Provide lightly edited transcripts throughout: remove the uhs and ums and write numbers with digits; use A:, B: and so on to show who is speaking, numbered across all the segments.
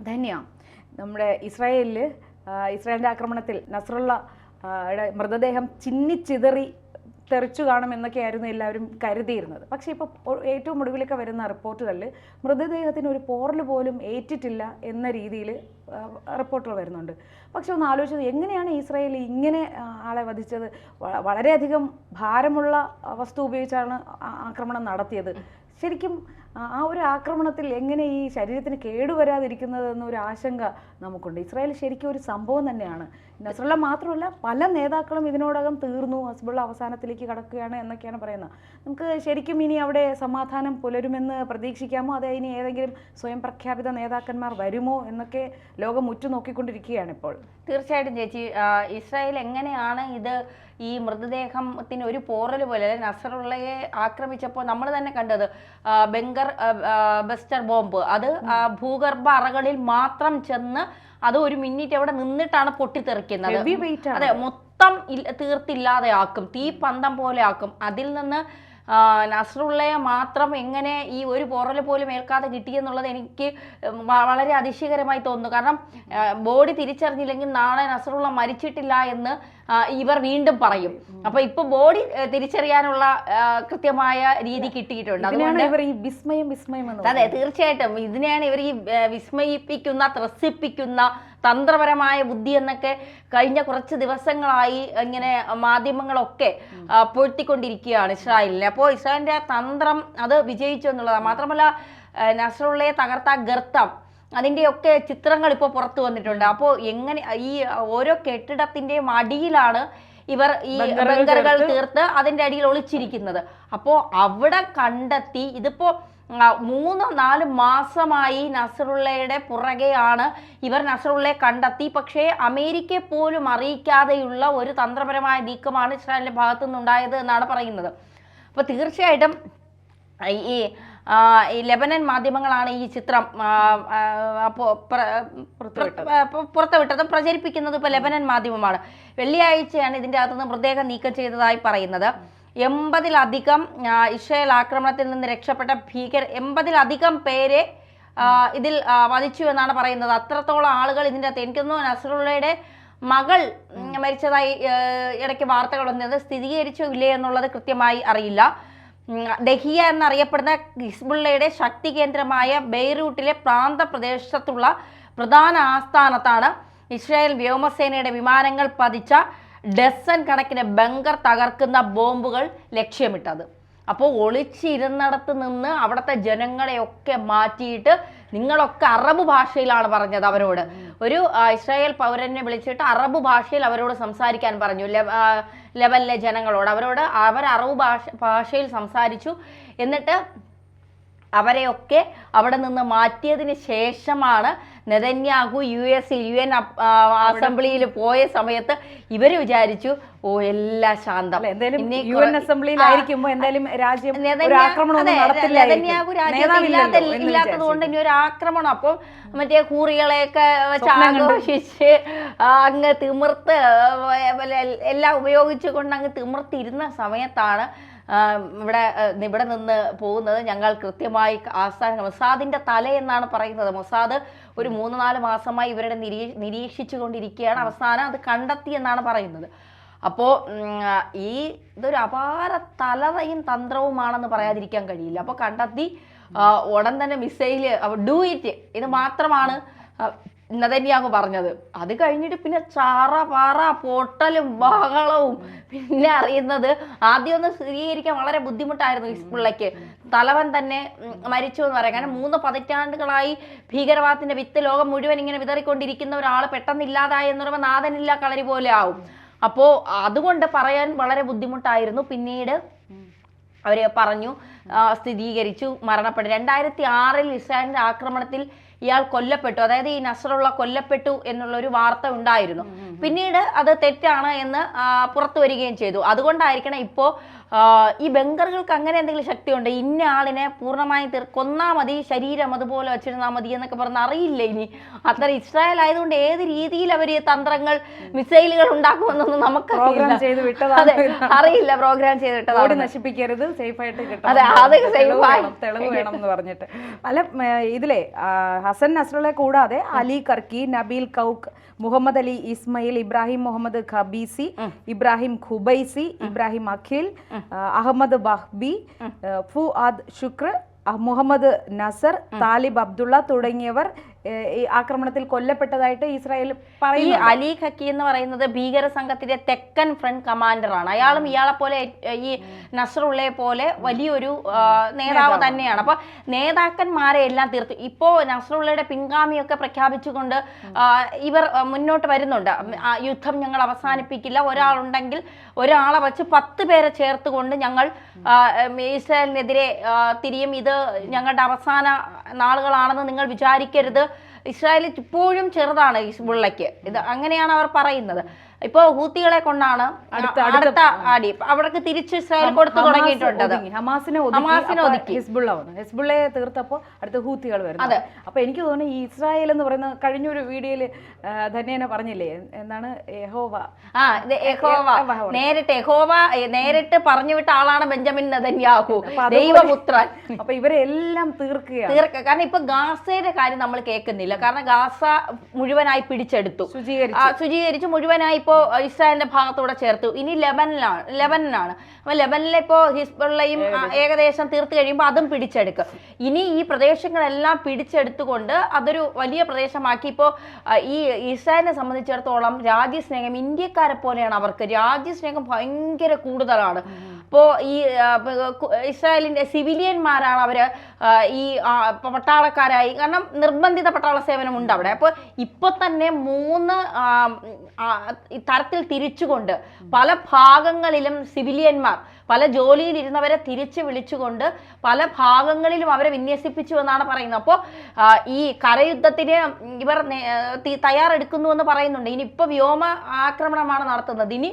A: ധന്യ നമ്മുടെ ഇസ്രായേലിൻ്റെ ആക്രമണത്തിൽ നസ്രുള്ള മൃതദേഹം ചിന്നിച്ചിതറി തെറിച്ചു കാണുമെന്നൊക്കെയായിരുന്നു എല്ലാവരും കരുതിയിരുന്നത്. പക്ഷേ ഇപ്പോൾ ഏറ്റവും ഒടുവിലൊക്കെ വരുന്ന റിപ്പോർട്ടുകളിൽ മൃതദേഹത്തിന് ഒരു പോറൽ പോലും ഏറ്റിട്ടില്ല എന്ന രീതിയിൽ റിപ്പോർട്ടുകൾ വരുന്നുണ്ട്. പക്ഷെ ഒന്ന് ആലോചിച്ചത്, എങ്ങനെയാണ് ഇസ്രായേൽ ഇങ്ങനെ ആളെ വധിച്ചത്? വളരെയധികം ഭാരമുള്ള വസ്തു ഉപയോഗിച്ചാണ് ആക്രമണം നടത്തിയത്. ശരിക്കും ആ ഒരു ആക്രമണത്തിൽ എങ്ങനെ ഈ ശരീരത്തിന് കേടുവരാതിരിക്കുന്നത് എന്നൊരു ആശങ്ക നമുക്കുണ്ട്. ഇസ്രായേൽ ശരിക്കും ഒരു സംഭവം തന്നെയാണ്. നസ്രുള്ള മാത്രമല്ല, പല നേതാക്കളും ഇതിനോടകം തീർന്നു, ഹസ്ബുള്ള അവസാനത്തിലേക്ക് കടക്കുകയാണ് എന്നൊക്കെയാണ് പറയുന്നത്. നമുക്ക് ശരിക്കും ഇനി അവിടെ സമാധാനം പുലരുമെന്ന് പ്രതീക്ഷിക്കാമോ? അതേ ഇനി ഏതെങ്കിലും സ്വയം പ്രഖ്യാപിത നേതാക്കന്മാർ വരുമോ എന്നൊക്കെ ലോകം ഉറ്റുനോക്കിക്കൊണ്ടിരിക്കുകയാണ് ഇപ്പോൾ.
B: തീർച്ചയായിട്ടും ചേച്ചി, ഇസ്രായേൽ എങ്ങനെയാണ് ഈ മൃതദേഹത്തിന് ഒരു പോറൽ പോലെ നസറുള്ളയെ ആക്രമിച്ചപ്പോൾ നമ്മൾ തന്നെ കണ്ടത് ബസ്റ്റർ ബോംബ്, അത് ഭൂഗർഭ അറകളിൽ മാത്രം ചെന്ന് അത് ഒരു മിനിറ്റ് അവിടെ നിന്നിട്ടാണ് പൊട്ടിത്തെറിക്കുന്നത്. അതെ, മൊത്തം തീർത്തില്ലാതെ ആക്കും, തീ പന്തം പോലെ ആക്കും. അതിൽ നിന്ന് നസ്രുള്ളയെ മാത്രം എങ്ങനെ ഈ ഒരു പോറൽ പോലും ഏൽക്കാതെ കിട്ടിയെന്നുള്ളത് എനിക്ക് വളരെ അതിശയകരമായി തോന്നുന്നു. കാരണം ബോഡി തിരിച്ചറിഞ്ഞില്ലെങ്കിൽ നാളെ നസ്രുള്ള മരിച്ചിട്ടില്ല എന്ന് ഇവർ വീണ്ടും പറയും. അപ്പൊ ഇപ്പൊ ബോഡി തിരിച്ചറിയാനുള്ള കൃത്യമായ രീതി കിട്ടിയിട്ടുണ്ട്. അതെ, തീർച്ചയായിട്ടും ഇതിനെയാണ് ഇവർ ഈ വിസ്മയിപ്പിക്കുന്ന, ത്രസിപ്പിക്കുന്ന തന്ത്രപരമായ ബുദ്ധി എന്നൊക്കെ കഴിഞ്ഞ കുറച്ച് ദിവസങ്ങളായി ഇങ്ങനെ മാധ്യമങ്ങളൊക്കെ പൊഴുത്തിക്കൊണ്ടിരിക്കുകയാണ് ഇസ്രായേലിനെ. അപ്പോൾ ഇസ്രായേലിന്റെ തന്ത്രം അത് വിജയിച്ചു എന്നുള്ളതാണ്. മാത്രമല്ല നസ്രുള്ളയെ തകർത്ത ഗർത്തം, അതിൻ്റെയൊക്കെ ചിത്രങ്ങൾ ഇപ്പോൾ പുറത്തു വന്നിട്ടുണ്ട്. അപ്പോൾ എങ്ങനെ ഈ ഓരോ കെട്ടിടത്തിൻ്റെയും അടിയിലാണ് ഇവർ ഈ ബങ്കറുകൾ തീർത്ത് അതിൻ്റെ അടിയിൽ ഒളിച്ചിരിക്കുന്നത്. അപ്പോൾ അവിടെ കണ്ടെത്തി. ഇതിപ്പോ 3-4 മാസമായി നസറുള്ളയുടെ പുറകെയാണ് ഇവർ നസറുള്ളയെ കണ്ടെത്തി. പക്ഷേ അമേരിക്കയെ പോലും അറിയിക്കാതെയുള്ള ഒരു തന്ത്രപരമായ നീക്കമാണ് ഇസ്രായേലിന്റെ ഭാഗത്തു നിന്നുണ്ടായത് എന്നാണ് പറയുന്നത്. അപ്പോൾ തീർച്ചയായിട്ടും ഈ ലെബനൻ മാധ്യമങ്ങളാണ് ഈ ചിത്രം പുറത്തുവിട്ടതും പ്രചരിപ്പിക്കുന്നത്. ഇപ്പോൾ ലെബനൻ മാധ്യമമാണ്. വെള്ളിയാഴ്ചയാണ് ഇതിൻ്റെ അകത്തുനിന്ന് മൃതദേഹം നീക്കം ചെയ്തതായി പറയുന്നത്. 80-ലധികം ഇസ്രായേൽ ആക്രമണത്തിൽ നിന്ന് രക്ഷപ്പെട്ട 80-ലധികം പേരെ ഇതിൽ വധിച്ചു എന്നാണ് പറയുന്നത്. അത്രത്തോളം ആളുകൾ ഇതിൻ്റെ അകത്ത്. എനിക്കൊന്നു നസ്രുള്ളയുടെ മകൾ മരിച്ചതായി ഇടയ്ക്ക് വാർത്തകൾ വന്നത്. സ്ഥിരീകരിച്ചോ ഇല്ലേ എന്നുള്ളത് കൃത്യമായി അറിയില്ല. ദഹിയ എന്നറിയപ്പെടുന്ന ഹിസ്ബുള്ളയുടെ ശക്തി കേന്ദ്രമായ ബെയ്റൂട്ടിലെ പ്രാന്തപ്രദേശത്തുള്ള പ്രധാന ആസ്ഥാനത്താണ് ഇസ്രായേൽ വ്യോമസേനയുടെ വിമാനങ്ങൾ പതിച്ച ഡസൻ കണക്കിന് ബങ്കർ തകർക്കുന്ന ബോംബുകൾ ലക്ഷ്യമിട്ടത്. അപ്പോൾ ഒളിച്ചിരുന്നിടത്ത് നിന്ന് അവിടുത്തെ ജനങ്ങളെയൊക്കെ മാറ്റിയിട്ട് നിങ്ങളൊക്കെ അറബ് ഭാഷയിലാണ് പറഞ്ഞത് അവരോട്. ഒരു ഇസ്രായേൽ പൗരനെ വിളിച്ചിട്ട് അറബ് ഭാഷയിൽ അവരോട് സംസാരിക്കാൻ പറഞ്ഞു, ലെബനിലെ ജനങ്ങളോട്. അവർ അറബ് ഭാഷയിൽ സംസാരിച്ചു. എന്നിട്ട് അവരെയൊക്കെ അവിടെ നിന്ന് മാറ്റിയതിന് ശേഷമാണ് നെതന്യാഹു UN അസംബ്ലിയിൽ പോയ സമയത്ത് ഇവര് വിചാരിച്ചു എല്ലാം ശാന്തം, നെതന്യാഹു രാജ്യത്ത് ഇല്ലാത്തത് കൊണ്ട് ഇനി ഒരു ആക്രമണം. അപ്പം മറ്റേ കൂറികളെയൊക്കെ വെച്ച് ആഘോഷിച്ച് അങ്ങ് തിമിർത്ത് എല്ലാം ഉപയോഗിച്ചുകൊണ്ട് അങ്ങ് തിമിർത്തിരുന്ന സമയത്താണ് ഇവിടെ നിന്ന് പോകുന്നത്. ഞങ്ങൾ കൃത്യമായി മൊസാദിന്റെ തല എന്നാണ് പറയുന്നത്. മൊസാദ് ഒരു 3-4 മാസമായി ഇവരുടെ നിരീക്ഷിച്ചു കൊണ്ടിരിക്കുകയാണ്. അവസാനം അത് കണ്ടെത്തി എന്നാണ് പറയുന്നത്. അപ്പോൾ ഇതൊരു അപാര തലതയും തന്ത്രവുമാണെന്ന് പറയാതിരിക്കാൻ കഴിയില്ല. അപ്പോൾ കണ്ടെത്തി ഉടൻ തന്നെ മിസൈല് ഡു ഇറ്റ്, ഇത് മാത്രമാണ് നെതന്യാഹു പറഞ്ഞത്. അത് കഴിഞ്ഞിട്ട് പിന്നെ ചാറ പൊട്ടലും ബഹളവും. പിന്നെ അറിയുന്നത് ആദ്യമൊന്ന് സ്ഥിരീകരിക്കാൻ വളരെ ബുദ്ധിമുട്ടായിരുന്നു ഹിസ്ബുള്ളയ്ക്ക്. തലവൻ തന്നെ മരിച്ചു എന്ന് പറയാം. കാരണം 3 പതിറ്റാണ്ടുകളായി ഭീകരവാദത്തിന്റെ വിത്ത് ലോകം മുഴുവൻ ഇങ്ങനെ വിതറിക്കൊണ്ടിരിക്കുന്ന ഒരാൾ പെട്ടെന്ന് ഇല്ലാതായി എന്ന് പറയുമ്പോൾ നാഥനില്ല കളരി പോലെ ആവും. അപ്പോൾ അതുകൊണ്ട് പറയാൻ വളരെ ബുദ്ധിമുട്ടായിരുന്നു. പിന്നീട് അവര് പറഞ്ഞു, സ്ഥിരീകരിച്ചു, മരണപ്പെട്ടു. 2006 ഇസ്രായേലിന്റെ ആക്രമണത്തിൽ ഇയാൾ കൊല്ലപ്പെട്ടു, അതായത് ഈ നസ്രുള്ള കൊല്ലപ്പെട്ടു എന്നുള്ള ഒരു വാർത്ത ഉണ്ടായിരുന്നു. പിന്നീട് അത് തെറ്റാണ് എന്ന് പുറത്തു വരികയും ചെയ്തു. അതുകൊണ്ടായിരിക്കണം ഇപ്പോൾ ഈ ബംഗറുകൾക്ക് അങ്ങനെ എന്തെങ്കിലും ശക്തിയുണ്ട്? ഇന്ന ആളിനെ പൂർണ്ണമായും കൊന്നാ മതി, ശരീരം അതുപോലെ വെച്ചിരുന്നാൽ മതി എന്നൊക്കെ പറഞ്ഞ് അറിയില്ല. ഇനി അത്ര ഇസ്രായേൽ ആയതുകൊണ്ട് ഏത് രീതിയിൽ അവർ തന്ത്രങ്ങൾ, മിസൈലുകൾ ഉണ്ടാക്കുമെന്നൊന്നും നമുക്ക് അറിയില്ല. പ്രോഗ്രാം ചെയ്ത് വിട്ടതാണ്.
A: നശിപ്പിക്കരുത്, സേഫ് ആയിട്ട്
B: തെളിവ്
A: വേണം എന്ന് പറഞ്ഞിട്ട് പല ഇതിലെ ഹസൻ നസ്രുള്ളയെ കൂടാതെ അലി കർക്കി, നബീൽ കൗക്ക്, മുഹമ്മദ് അലി ഇസ്മയിൽ, ഇബ്രാഹിം മുഹമ്മദ് ഖബീസി, ഇബ്രാഹിം ഖുബൈസി, ഇബ്രാഹിം അഖിൽ, അഹമ്മദ് ബഹ്ബി, ഫുആദ് ശുക്ർ, മുഹമ്മദ് നസർ, താലിബ് അബ്ദുള്ള തുടങ്ങിയവർ ഈ ആക്രമണത്തിൽ കൊല്ലപ്പെട്ടതായിട്ട് ഇസ്രായേൽ
B: പറയുന്നു. ഈ അലി ഖക്കി എന്ന് പറയുന്നത് ഭീകര സംഘത്തിന്റെ തെക്കൻ ഫ്രണ്ട് കമാൻഡറാണ്. അയാളും ഇയാളെ പോലെ ഈ നസ്രുള്ളയെ പോലെ വലിയൊരു നേതാവ് തന്നെയാണ്. അപ്പൊ നേതാക്കന്മാരെ എല്ലാം തീർത്തു. ഇപ്പോ നസ്രുള്ളയുടെ പിൻഗാമിയൊക്കെ പ്രഖ്യാപിച്ചുകൊണ്ട് ഇവർ മുന്നോട്ട് വരുന്നുണ്ട്. യുദ്ധം ഞങ്ങൾ അവസാനിപ്പിക്കില്ല, ഒരാളുണ്ടെങ്കിൽ ഒരാളെ വച്ച് 10 പേരെ ചേർത്തുകൊണ്ട് ഞങ്ങൾ ഇസ്രായേലിനെതിരെ തിരിയും, ഇത് ഞങ്ങളുടെ അവസാന നാളുകളാണെന്ന് നിങ്ങൾ വിചാരിക്കരുത്. ഇസ്രായേൽ ഇപ്പോഴും ചെറുതാണ് ഹിസ്ബുള്ളയ്ക്ക്. ഇത് അങ്ങനെയാണ് അവർ പറയുന്നത്. ഇപ്പോ ഹൂത്തികളെ കൊണ്ടാണ് അടുത്ത അടി. അവർക്ക് തിരിച്ച് ഇസ്രായേൽ കൊടുത്തു തുടങ്ങിയിട്ടുണ്ട്.
A: ഹമാസിനെ ഒതുക്കി ഹിസ്ബുള്ളയെ തീർത്തപ്പോൾ അടുത്ത ഹൂത്തികൾ വരുന്നത്. അപ്പൊ എനിക്ക് തോന്നുന്നു ഈ ഇസ്രായേൽ എന്ന് പറയുന്ന കഴിഞ്ഞൊരു വീഡിയോയില് ധന്യനെ പറഞ്ഞില്ലേ, എന്താണ് യഹോവ
B: നേരിട്ട് പറഞ്ഞു വിട്ട ആളാണ് ബെഞ്ചമിൻ നെതന്യാഹു, ദൈവപുത്രൻ.
A: അപ്പൊ ഇവരെ എല്ലാം തീർക്കുക.
B: കാരണം ഇപ്പൊ ഗാസയുടെ കാര്യം നമ്മൾ കേൾക്കുന്നില്ല. കാരണം ഗാസ മുഴുവനായി പിടിച്ചെടുത്തു, ശുചീകരിച്ചു മുഴുവനായി ഇപ്പോ ഇസ്രായേലിന്റെ ഭാഗത്തൂടെ ചേർത്തു. ഇനി ലെബനനാണ്. അപ്പൊ ലെബനിലെ ഇപ്പോ ഹിസ്ബുള്ളയും ഏകദേശം തീർത്ത് കഴിയുമ്പോൾ അതും പിടിച്ചെടുക്കും. ഇനി ഈ പ്രദേശങ്ങളെല്ലാം പിടിച്ചെടുത്തുകൊണ്ട് അതൊരു വലിയ പ്രദേശമാക്കി. ഇപ്പോൾ ഈ ഇസ്രായേലിനെ സംബന്ധിച്ചിടത്തോളം രാജ്യസ്നേഹം ഇന്ത്യക്കാരെ പോലെയാണ്. അവർക്ക് രാജ്യസ്നേഹം ഭയങ്കര കൂടുതലാണ്. അപ്പോൾ ഈ ഇസ്രായേലിന്റെ സിവിലിയന്മാരാണ് അവര് ഈ പട്ടാളക്കാരായി, കാരണം നിർബന്ധിത പട്ടാള സേവനം ഉണ്ട് അവിടെ. അപ്പോൾ ഇപ്പൊ തന്നെ 3 തരത്തിൽ തിരിച്ചുകൊണ്ട് പല ഭാഗങ്ങളിലും സിവിലിയന്മാർ, പല ജോലിയിലിരുന്നവരെ തിരിച്ചു വിളിച്ചുകൊണ്ട് പല ഭാഗങ്ങളിലും അവരെ വിന്യസിപ്പിച്ചു എന്നാണ് പറയുന്നത്. അപ്പോൾ ഈ കരയുദ്ധത്തിന് ഇവർ തയ്യാറെടുക്കുന്നു എന്ന് പറയുന്നുണ്ട്. ഇനി ഇപ്പോൾ വ്യോമ ആക്രമണമാണ് നടത്തുന്നത്. ഇനി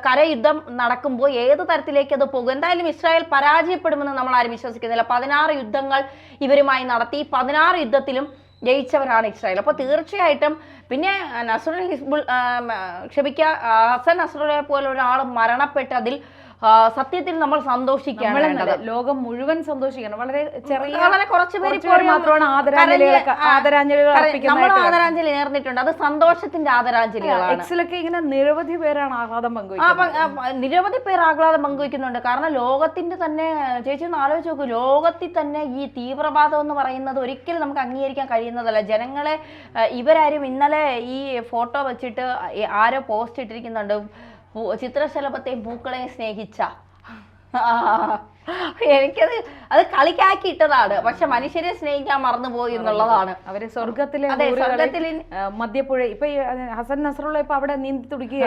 B: കരയുദ്ധം നടക്കുമ്പോൾ ഏത് തരത്തിലേക്ക് അത് പോകും? എന്തായാലും ഇസ്രായേൽ പരാജയപ്പെടുമെന്ന് നമ്മൾ ആരും വിശ്വസിക്കുന്നില്ല. 16 യുദ്ധങ്ങൾ ഇവരുമായി നടത്തി. 16 യുദ്ധത്തിലും ജയിച്ചവരാണ് ഇസ്രായേൽ. അപ്പോൾ തീർച്ചയായിട്ടും പിന്നെ ഹസൻ നസ്രുള്ളയെ പോലെ ഒരാൾ മരണപ്പെട്ടതിൽ സത്യത്തിൽ നമ്മൾ സന്ദോഷിക്കുകയാണ്.
A: ലോകം മുഴുവൻ സന്തോഷിക്കണം. വളരെ
B: കുറച്ച് പേര്
A: മാത്രമാണ്
B: നമ്മൾ ആദരാഞ്ജലി നേർന്നിട്ടുണ്ട്. അത് സന്തോഷത്തിന്റെ ആദരാഞ്ജലികളാണ്.
A: എക്സിലൊക്കെ ഇങ്ങനെ നിരവധി പേരാണ് ആഹ്ലാദം പങ്കുവയ്ക്കുന്നത്.
B: നിരവധി പേർ ആഹ്ലാദം പങ്കുവയ്ക്കുന്നുണ്ട്. കാരണം ലോകത്തിന്റെ തന്നെ, ചേച്ചി ഒന്ന് ആലോചിച്ച് നോക്കൂ, ലോകത്തിൽ തന്നെ ഈ തീവ്രവാദം എന്ന് പറയുന്നത് ഒരിക്കലും നമുക്ക് അംഗീകരിക്കാൻ കഴിയുന്നതല്ല. ജനങ്ങളെ ഇവരാരും ഇന്നലെ ഈ ഫോട്ടോ വെച്ചിട്ട് ആരോ പോസ്റ്റ് ഇട്ടിരിക്കുന്നുണ്ട്, ചിത്രശലഭത്തെയും പൂക്കളെയും സ്നേഹിച്ച. അത് കളിക്കാക്കിയിട്ടതാണ്. പക്ഷെ മനുഷ്യരെ സ്നേഹിക്കാൻ മറന്നുപോയി എന്നുള്ളതാണ്.
A: അവര് സ്വർഗത്തിലെ മധ്യപ്പുഴ ഇപ്പൊ ഹസൻ നസ്രുള്ള ഇപ്പൊ അവിടെ നീന്തി തുടിക്കുക.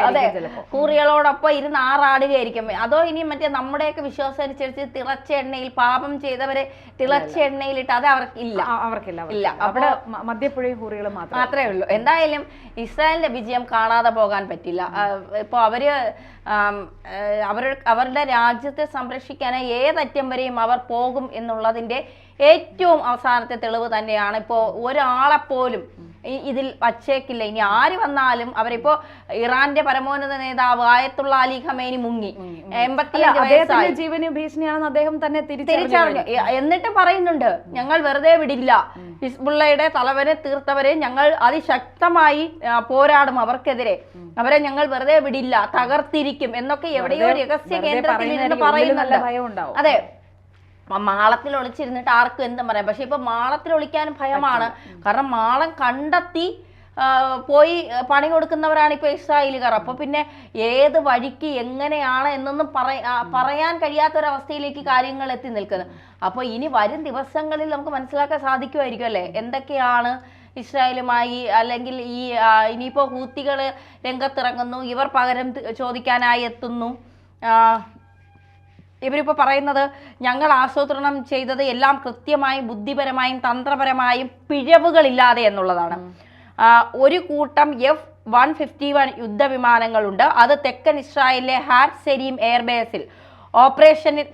B: കൂറികളോടൊപ്പം ഇരുന്ന് ആറാടുകയായിരിക്കും. അതോ ഇനി മറ്റേ നമ്മുടെയൊക്കെ വിശ്വാസം അനുസരിച്ച് തിളച്ച എണ്ണയിൽ പാപം ചെയ്തവരെ തിളച്ച എണ്ണയിലിട്ട് അത് അവർക്കില്ല.
A: അവിടെ മധ്യപ്പുഴയും കൂറികളും
B: മാത്രമേ ഉള്ളൂ. എന്തായാലും ഇസ്രായേലിന്റെ വിജയം കാണാതെ പോകാൻ പറ്റില്ല. ഇപ്പൊ അവരുടെ രാജ്യത്തെ സംരക്ഷിക്കാനായി ഏതറ്റം വരെയും അവർ പോകും എന്നുള്ളതിന്റെ ഏറ്റവും അവസാനത്തെ തെളിവ് തന്നെയാണ്. ഇപ്പോൾ ഒരാളെപ്പോലും ഇതിൽ വച്ചേക്കില്ല. ഇനി ആര് വന്നാലും അവരിപ്പോ ഇറാന്റെ പരമോന്നത നേതാവ് ആയത്തുള്ള അലി ഖമേനി മുങ്ങി 85 വയസ്സായി.
A: ജീവന് ഭീഷണിയാണെന്ന് അദ്ദേഹം തന്നെ
B: തിരിച്ചറിഞ്ഞു. എന്നിട്ട് പറയുന്നുണ്ട്, ഞങ്ങൾ വെറുതെ വിടില്ല, ഹിസ്ബുള്ളയുടെ തലവനെ തീർത്തവരെ ഞങ്ങൾ അതിശക്തമായി പോരാടും, അവർക്കെതിരെ അവരെ ഞങ്ങൾ വെറുതെ വിടില്ല, തകർത്തിരിക്കും എന്നൊക്കെ എവിടെയോ രഹസ്യ കേന്ദ്രത്തിൽ ഇരുന്ന് പറയുന്നുണ്ട്. അതെ, മാളത്തിൽ ഒളിച്ചിരുന്നിട്ട് ആർക്കും എന്തും പറയാം. പക്ഷെ ഇപ്പൊ മാളത്തിൽ ഒളിക്കാനും ഭയമാണ്. കാരണം മാളം കണ്ടെത്തി പോയി പണി കൊടുക്കുന്നവരാണ് ഇപ്പൊ ഇസ്രായേലുകാർ. അപ്പൊ പിന്നെ ഏത് വഴിക്ക് എങ്ങനെയാണ് എന്നൊന്നും പറയാൻ കഴിയാത്തൊരവസ്ഥയിലേക്ക് കാര്യങ്ങൾ എത്തി നിൽക്കുന്നത്. അപ്പൊ ഇനി വരും ദിവസങ്ങളിൽ നമുക്ക് മനസ്സിലാക്കാൻ സാധിക്കുമായിരിക്കും അല്ലെ എന്തൊക്കെയാണ് ഇസ്രായേലുമായി, അല്ലെങ്കിൽ ഈ ഇനിയിപ്പോ ഹൂത്തികൾ രംഗത്തിറങ്ങുന്നു, ഇവർ പകരം ചോദിക്കാനായി എത്തുന്നു. ഇവരിപ്പോൾ പറയുന്നത് ഞങ്ങൾ ആസൂത്രണം ചെയ്തത് എല്ലാം കൃത്യമായും ബുദ്ധിപരമായും തന്ത്രപരമായും പിഴവുകളില്ലാതെ എന്നുള്ളതാണ്. ഒരു കൂട്ടം F151 യുദ്ധവിമാനങ്ങളുണ്ട്. അത് തെക്കൻ ഇസ്രായേലിലെ ഹാറ്റ് എയർബേസിൽ ഓപ്പറേഷനിൽ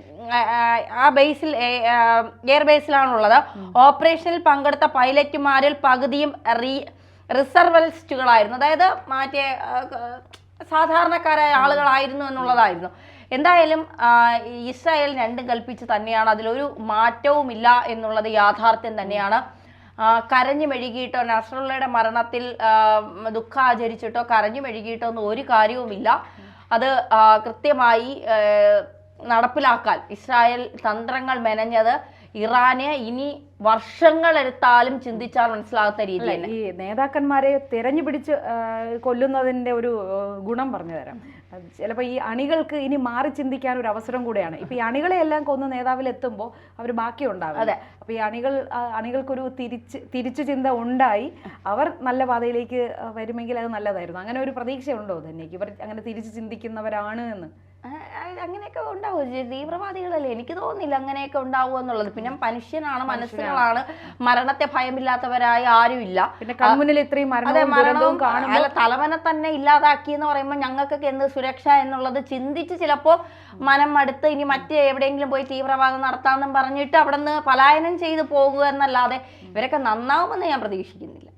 B: ആ ബേസിൽ എയർബേസിലാണുള്ളത്. ഓപ്പറേഷനിൽ പങ്കെടുത്ത പൈലറ്റുമാരിൽ പകുതിയും റിസർവലിസ്റ്റുകളായിരുന്നു, അതായത് മറ്റേ സാധാരണക്കാരായ ആളുകളായിരുന്നു എന്നുള്ളതായിരുന്നു. എന്തായാലും ഇസ്രായേൽ രണ്ടും കൽപ്പിച്ച് തന്നെയാണ്, അതിലൊരു മാറ്റവുമില്ല എന്നുള്ളത് യാഥാർത്ഥ്യം തന്നെയാണ്. കരഞ്ഞു മെഴുകിയിട്ടോ നസ്രുള്ളയുടെ മരണത്തിൽ ദുഃഖം ആചരിച്ചിട്ടോ കരഞ്ഞു മെഴുകിയിട്ടോ ഒന്നും ഒരു കാര്യവുമില്ല. അത് കൃത്യമായി നടപ്പിലാക്കാൻ ഇസ്രായേൽ തന്ത്രങ്ങൾ മെനഞ്ഞത് ഇറാനെ ഇനി വർഷങ്ങളെടുത്താലും ചിന്തിച്ചാൽ മനസ്സിലാകാത്ത രീതിയിൽ
A: ഈ നേതാക്കന്മാരെ തിരഞ്ഞു പിടിച്ച് കൊല്ലുന്നതിന്റെ ഒരു ഗുണം പറഞ്ഞു തരാം. ചിലപ്പോൾ ഈ അണികൾക്ക് ഇനി മാറി ചിന്തിക്കാൻ ഒരു അവസരം കൂടെയാണ്. ഇപ്പൊ ഈ അണികളെ എല്ലാം കൊന്ന് നേതാവിൽ എത്തുമ്പോൾ അവർ ബാക്കി ഉണ്ടാവും. അതെ, അപ്പൊ ഈ അണികൾക്കൊരു തിരിച്ചു ചിന്ത ഉണ്ടായി അവർ നല്ല പാതയിലേക്ക് വരുമെങ്കിൽ അത് നല്ലതായിരുന്നു. അങ്ങനെ ഒരു പ്രതീക്ഷയുണ്ടോ തന്നെ ഇവർ അങ്ങനെ തിരിച്ചു ചിന്തിക്കുന്നവരാണ് എന്ന്?
B: അങ്ങനെയൊക്കെ ഉണ്ടാവും, തീവ്രവാദികളല്ലേ, എനിക്ക് തോന്നുന്നില്ല അങ്ങനെയൊക്കെ ഉണ്ടാവും എന്നുള്ളത്. പിന്നെ മനുഷ്യനാണ്, മനസ്സുകളാണ്, മരണത്തെ ഭയമില്ലാത്തവരായ ആരുമില്ല.
A: പിന്നെ കൺമുന്നിൽ ഇത്രയും മരണവും
B: അല്ല, തലവനെ തന്നെ ഇല്ലാതാക്കി എന്ന് പറയുമ്പോൾ ഞങ്ങൾക്കൊക്കെ എന്ത് സുരക്ഷ എന്നുള്ളത് ചിന്തിച്ച് ചിലപ്പോൾ മനം മടുത്ത് ഇനി മറ്റേ എവിടെയെങ്കിലും പോയി തീവ്രവാദം നടത്താമെന്നും പറഞ്ഞിട്ട് അവിടെ നിന്ന് പലായനം ചെയ്ത് പോകുക എന്നല്ലാതെ ഇവരൊക്കെ നന്നാവുമെന്ന് ഞാൻ പ്രതീക്ഷിക്കുന്നില്ല.